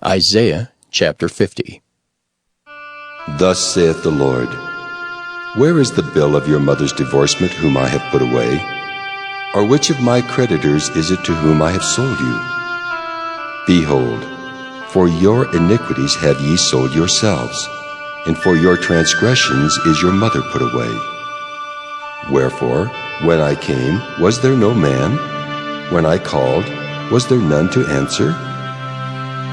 Isaiah chapter 50. Thus saith the Lord, Where is the bill of your mother's divorcement whom I have put away? Or which of my creditors is it to whom I have sold you? Behold, for your iniquities have ye sold yourselves, and for your transgressions is your mother put away. Wherefore, when I came, was there no man? When I called, was there none to answer?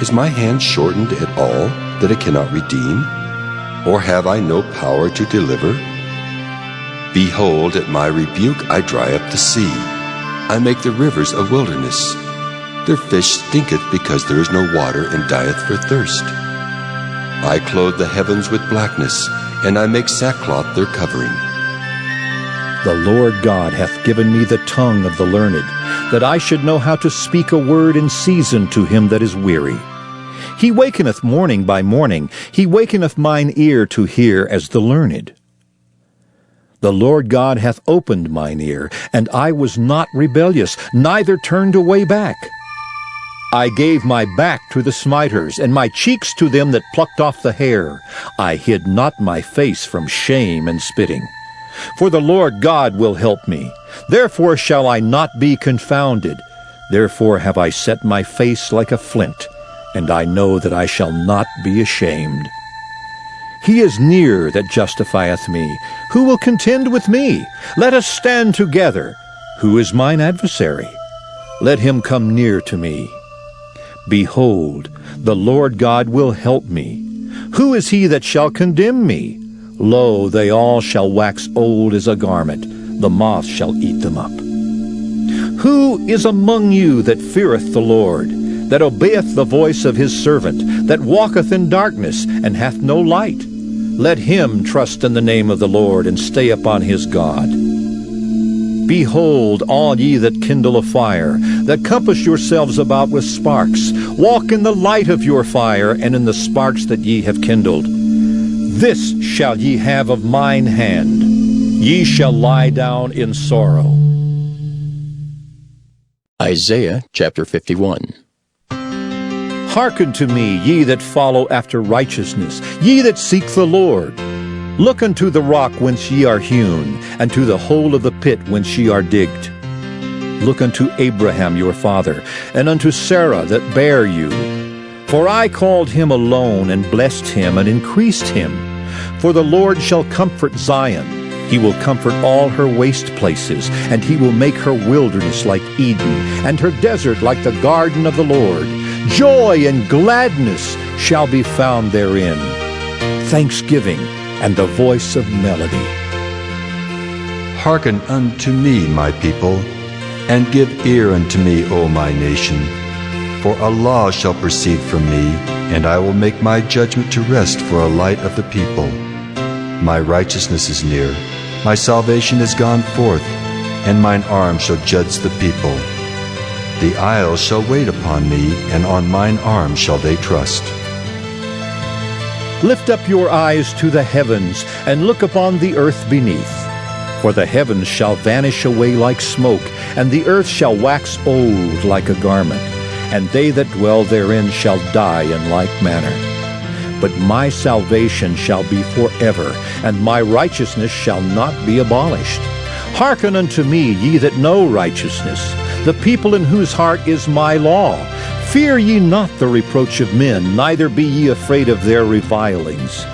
Is my hand shortened at all, that it cannot redeem? Or have I no power to deliver? Behold, at my rebuke I dry up the sea. I make the rivers a wilderness. Their fish stinketh because there is no water, and dieth for thirst. I clothe the heavens with blackness, and I make sackcloth their covering. The Lord God hath given me the tongue of the learned, that I should know how to speak a word in season to him that is weary. He wakeneth morning by morning, he wakeneth mine ear to hear as the learned. The Lord God hath opened mine ear, and I was not rebellious, neither turned away back. I gave my back to the smiters, and my cheeks to them that plucked off the hair. I hid not my face from shame and spitting. For the Lord God will help me. Therefore shall I not be confounded. Therefore have I set my face like a flint, and I know that I shall not be ashamed. He is near that justifieth me. Who will contend with me? Let us stand together. Who is mine adversary? Let him come near to me. Behold, the Lord God will help me. Who is he that shall condemn me? Lo, they all shall wax old as a garment. The moth shall eat them up. Who is among you that feareth the Lord, that obeyeth the voice of his servant, that walketh in darkness, and hath no light? Let him trust in the name of the Lord, and stay upon his God. Behold, all ye that kindle a fire, that compass yourselves about with sparks, walk in the light of your fire, and in the sparks that ye have kindled. This shall ye have of mine hand. Ye shall lie down in sorrow. Isaiah chapter 51. Hearken to me, ye that follow after righteousness, ye that seek the Lord. Look unto the rock whence ye are hewn, and to the hole of the pit whence ye are digged. Look unto Abraham your father, and unto Sarah that bare you. For I called him alone, and blessed him, and increased him. For the Lord shall comfort Zion. He will comfort all her waste places, and he will make her wilderness like Eden, and her desert like the garden of the Lord. Joy and gladness shall be found therein, thanksgiving and the voice of melody. Hearken unto me, my people, and give ear unto me, O my nation. For a law shall proceed from me, and I will make my judgment to rest for a light of the people. My righteousness is near, my salvation is gone forth, and mine arm shall judge the people. The isles shall wait upon me, and on mine arm shall they trust. Lift up your eyes to the heavens, and look upon the earth beneath. For the heavens shall vanish away like smoke, and the earth shall wax old like a garment, and they that dwell therein shall die in like manner. But my salvation shall be forever, and my righteousness shall not be abolished. Hearken unto me, ye that know righteousness, the people in whose heart is my law. Fear ye not the reproach of men, neither be ye afraid of their revilings.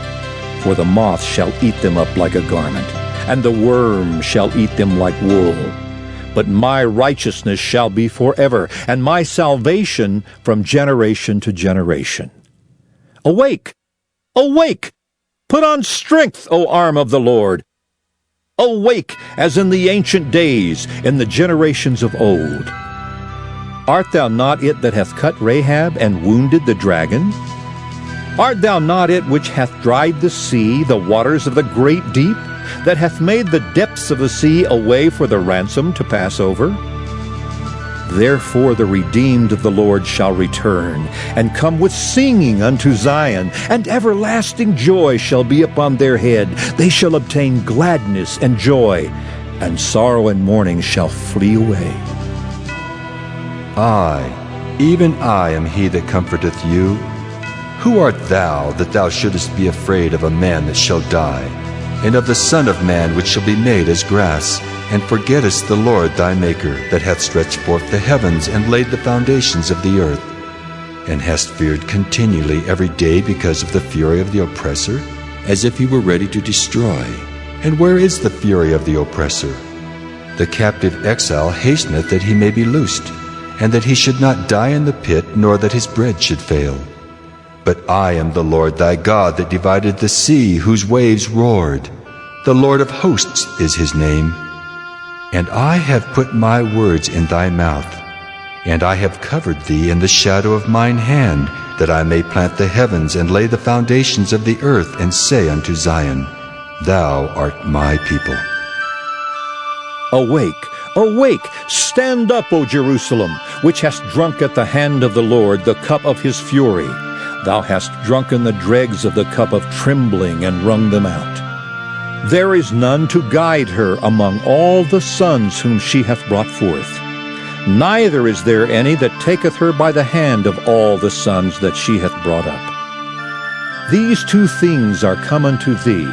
For the moth shall eat them up like a garment, and the worm shall eat them like wool. But my righteousness shall be forever, and my salvation from generation to generation. Awake! Awake! Put on strength, O arm of the Lord! Awake, as in the ancient days, in the generations of old. Art thou not it that hath cut Rahab and wounded the dragon? Art thou not it which hath dried the sea, the waters of the great deep, that hath made the depths of the sea a way for the ransom to pass over? Therefore the redeemed of the Lord shall return, and come with singing unto Zion, and everlasting joy shall be upon their head. They shall obtain gladness and joy, and sorrow and mourning shall flee away. I, even I, am he that comforteth you. Who art thou, that thou shouldest be afraid of a man that shall die, and of the Son of Man which shall be made as grass, and forgettest the Lord thy Maker, that hath stretched forth the heavens, and laid the foundations of the earth, and hast feared continually every day because of the fury of the oppressor, as if he were ready to destroy? And where is the fury of the oppressor? The captive exile hasteneth that he may be loosed, and that he should not die in the pit, nor that his bread should fail. But I am the Lord thy God, that divided the sea, whose waves roared. The Lord of hosts is his name. And I have put my words in thy mouth, and I have covered thee in the shadow of mine hand, that I may plant the heavens, and lay the foundations of the earth, and say unto Zion, Thou art my people. Awake, awake, stand up, O Jerusalem, which hast drunk at the hand of the Lord the cup of his fury. Thou hast drunken the dregs of the cup of trembling, and wrung them out. There is none to guide her among all the sons whom she hath brought forth. Neither is there any that taketh her by the hand of all the sons that she hath brought up. These two things are come unto thee.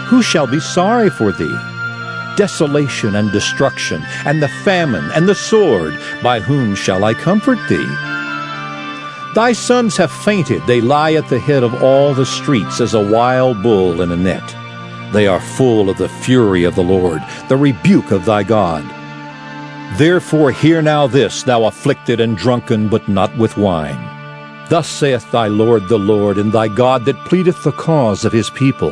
Who shall be sorry for thee? Desolation and destruction, and the famine, and the sword, by whom shall I comfort thee? Thy sons have fainted, they lie at the head of all the streets as a wild bull in a net. They are full of the fury of the Lord, the rebuke of thy God. Therefore hear now this, thou afflicted and drunken, but not with wine. Thus saith thy Lord the Lord, and thy God that pleadeth the cause of his people.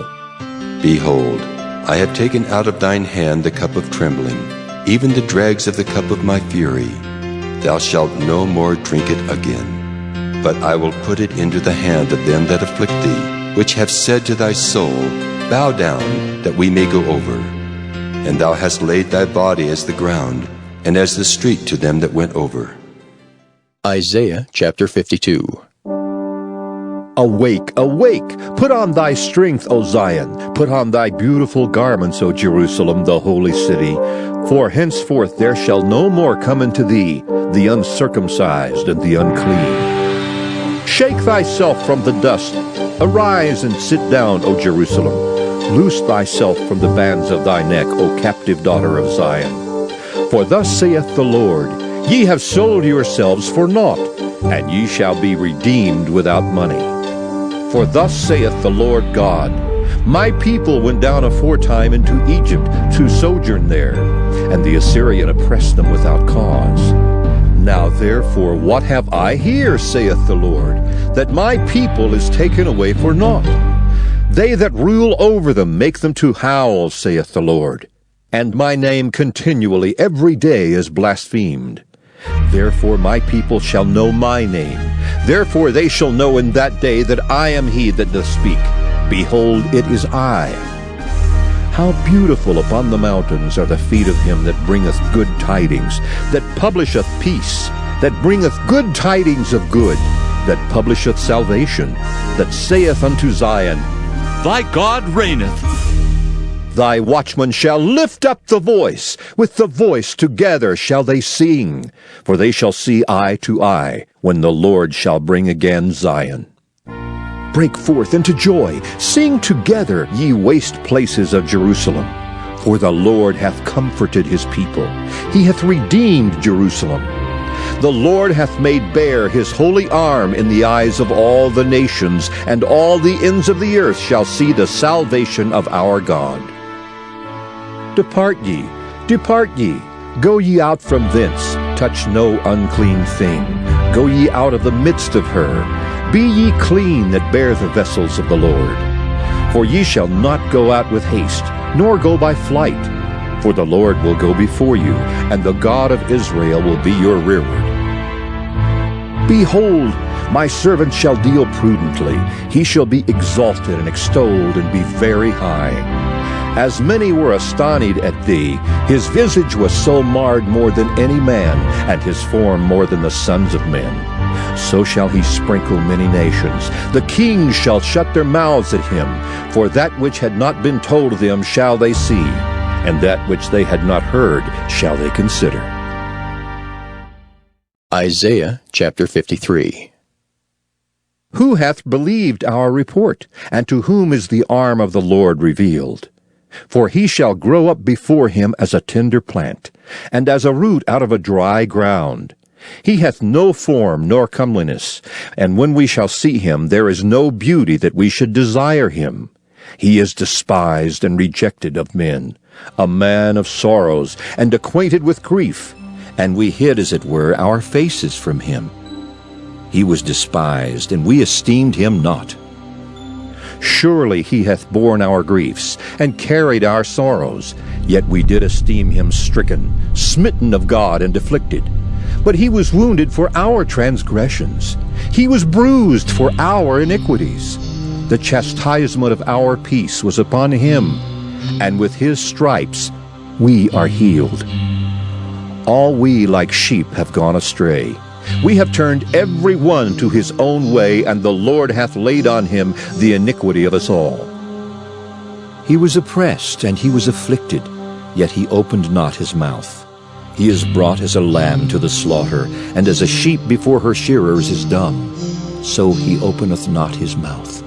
Behold, I have taken out of thine hand the cup of trembling, even the dregs of the cup of my fury. Thou shalt no more drink it again. But I will put it into the hand of them that afflict thee, which have said to thy soul, Bow down, that we may go over. And thou hast laid thy body as the ground, and as the street to them that went over. Isaiah chapter 52. Awake, awake! Put on thy strength, O Zion! Put on thy beautiful garments, O Jerusalem, the holy city! For henceforth there shall no more come unto thee the uncircumcised and the unclean. Shake thyself from the dust. Arise and sit down, O Jerusalem. Loose thyself from the bands of thy neck, O captive daughter of Zion. For thus saith the Lord, Ye have sold yourselves for naught, and ye shall be redeemed without money. For thus saith the Lord God, My people went down aforetime into Egypt to sojourn there, and the Assyrian oppressed them without cause. Now therefore what have I here, saith the Lord, that my people is taken away for naught? They that rule over them make them to howl, saith the Lord, and my name continually every day is blasphemed. Therefore my people shall know my name. Therefore they shall know in that day that I am he that doth speak. Behold, it is I. How beautiful upon the mountains are the feet of him that bringeth good tidings, that publisheth peace, that bringeth good tidings of good, that publisheth salvation, that saith unto Zion, Thy God reigneth. Thy watchmen shall lift up the voice, with the voice together shall they sing, for they shall see eye to eye, when the Lord shall bring again Zion. Break forth into joy, sing together, ye waste places of Jerusalem. For the Lord hath comforted his people, he hath redeemed Jerusalem. The Lord hath made bare his holy arm in the eyes of all the nations, and all the ends of the earth shall see the salvation of our God. Depart ye, go ye out from thence, touch no unclean thing, go ye out of the midst of her. Be ye clean that bear the vessels of the Lord. For ye shall not go out with haste, nor go by flight. For the Lord will go before you, and the God of Israel will be your rearward. Behold, my servant shall deal prudently. He shall be exalted and extolled, and be very high. As many were astonished at thee, his visage was so marred more than any man, and his form more than the sons of men. So shall he sprinkle many nations. The kings shall shut their mouths at him, for that which had not been told them shall they see, and that which they had not heard shall they consider. Isaiah chapter 53. Who hath believed our report? And to whom is the arm of the Lord revealed? For he shall grow up before him as a tender plant, and as a root out of a dry ground. He hath no form nor comeliness, and when we shall see him, there is no beauty that we should desire him. He is despised and rejected of men, a man of sorrows, and acquainted with grief, and we hid, as it were, our faces from him. He was despised, and we esteemed him not. Surely he hath borne our griefs, and carried our sorrows, yet we did esteem him stricken, smitten of God, and afflicted. But he was wounded for our transgressions. He was bruised for our iniquities. The chastisement of our peace was upon him, and with his stripes we are healed. All we like sheep have gone astray. We have turned every one to his own way, and the Lord hath laid on him the iniquity of us all. He was oppressed, and he was afflicted, yet he opened not his mouth. He is brought as a lamb to the slaughter, and as a sheep before her shearers is dumb, so he openeth not his mouth.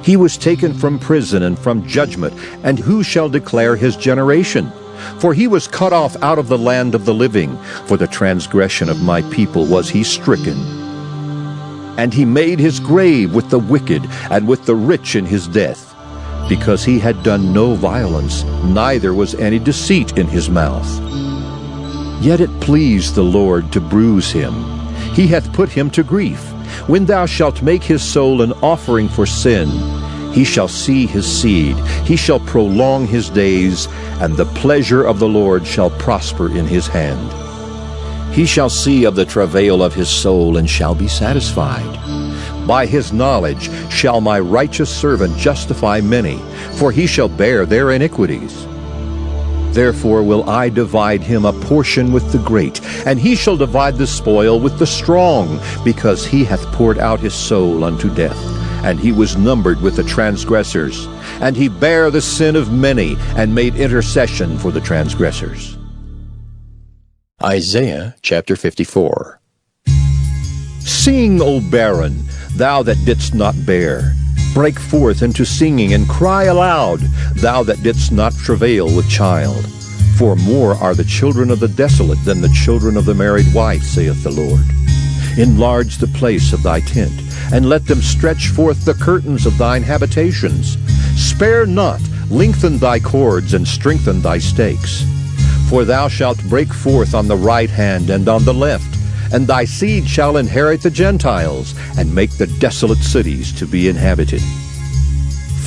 He was taken from prison and from judgment, and who shall declare his generation? For he was cut off out of the land of the living. For the transgression of my people was he stricken. And he made his grave with the wicked, and with the rich in his death, because he had done no violence, neither was any deceit in his mouth. Yet it pleased the Lord to bruise him. He hath put him to grief. When thou shalt make his soul an offering for sin, he shall see his seed, he shall prolong his days, and the pleasure of the Lord shall prosper in his hand. He shall see of the travail of his soul, and shall be satisfied. By his knowledge shall my righteous servant justify many, for he shall bear their iniquities. Therefore will I divide him a portion with the great, and he shall divide the spoil with the strong, because he hath poured out his soul unto death, and he was numbered with the transgressors. And he bare the sin of many, and made intercession for the transgressors. Isaiah chapter 54. Sing, O barren, thou that didst not bear. Break forth into singing, and cry aloud, thou that didst not travail with child. For more are the children of the desolate than the children of the married wife, saith the Lord. Enlarge the place of thy tent, and let them stretch forth the curtains of thine habitations. Spare not, lengthen thy cords, and strengthen thy stakes. For thou shalt break forth on the right hand and on the left, and thy seed shall inherit the Gentiles, and make the desolate cities to be inhabited.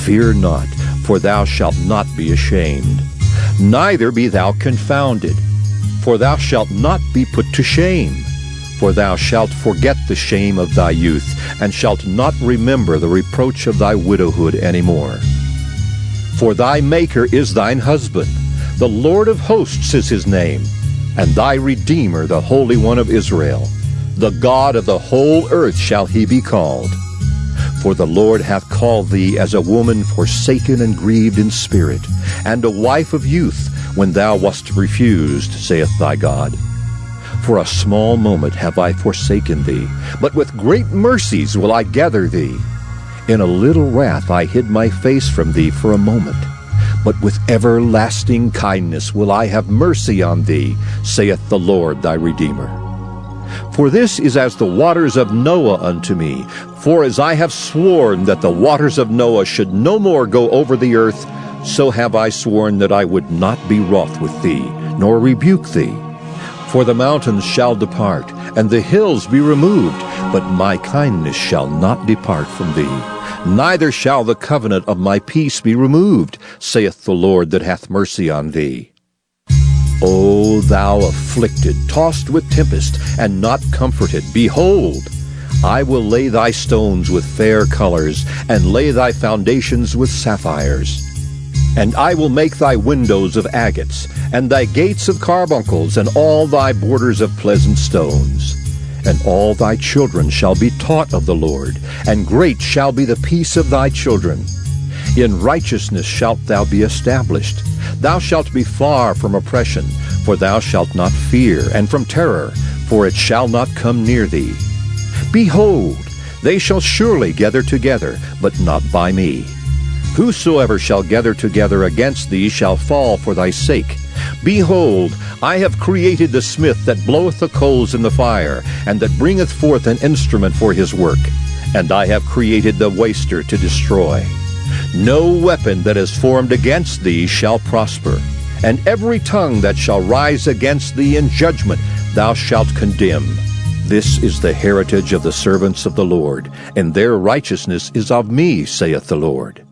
Fear not, for thou shalt not be ashamed, neither be thou confounded, for thou shalt not be put to shame. For thou shalt forget the shame of thy youth, and shalt not remember the reproach of thy widowhood any more. For thy Maker is thine husband, the Lord of hosts is his name, and thy Redeemer, the Holy One of Israel. The God of the whole earth shall he be called. For the Lord hath called thee as a woman forsaken and grieved in spirit, and a wife of youth, when thou wast refused, saith thy God. For a small moment have I forsaken thee, but with great mercies will I gather thee. In a little wrath I hid my face from thee for a moment, but with everlasting kindness will I have mercy on thee, saith the Lord thy Redeemer. For this is as the waters of Noah unto me. For as I have sworn that the waters of Noah should no more go over the earth, so have I sworn that I would not be wroth with thee, nor rebuke thee. For the mountains shall depart, and the hills be removed, but my kindness shall not depart from thee, neither shall the covenant of my peace be removed, saith the Lord that hath mercy on thee. O thou afflicted, tossed with tempest, and not comforted, behold, I will lay thy stones with fair colors, and lay thy foundations with sapphires. And I will make thy windows of agates, and thy gates of carbuncles, and all thy borders of pleasant stones. And all thy children shall be taught of the Lord, and great shall be the peace of thy children. In righteousness shalt thou be established. Thou shalt be far from oppression, for thou shalt not fear, and from terror, for it shall not come near thee. Behold, They shall surely gather together, but not by me. Whosoever shall gather together against thee shall fall for thy sake. Behold, I have created the smith that bloweth the coals in the fire, and that bringeth forth an instrument for his work. And I have created the waster to destroy. No weapon that is formed against thee shall prosper, and every tongue that shall rise against thee in judgment thou shalt condemn. This is the heritage of the servants of the Lord, and their righteousness is of me, saith the Lord.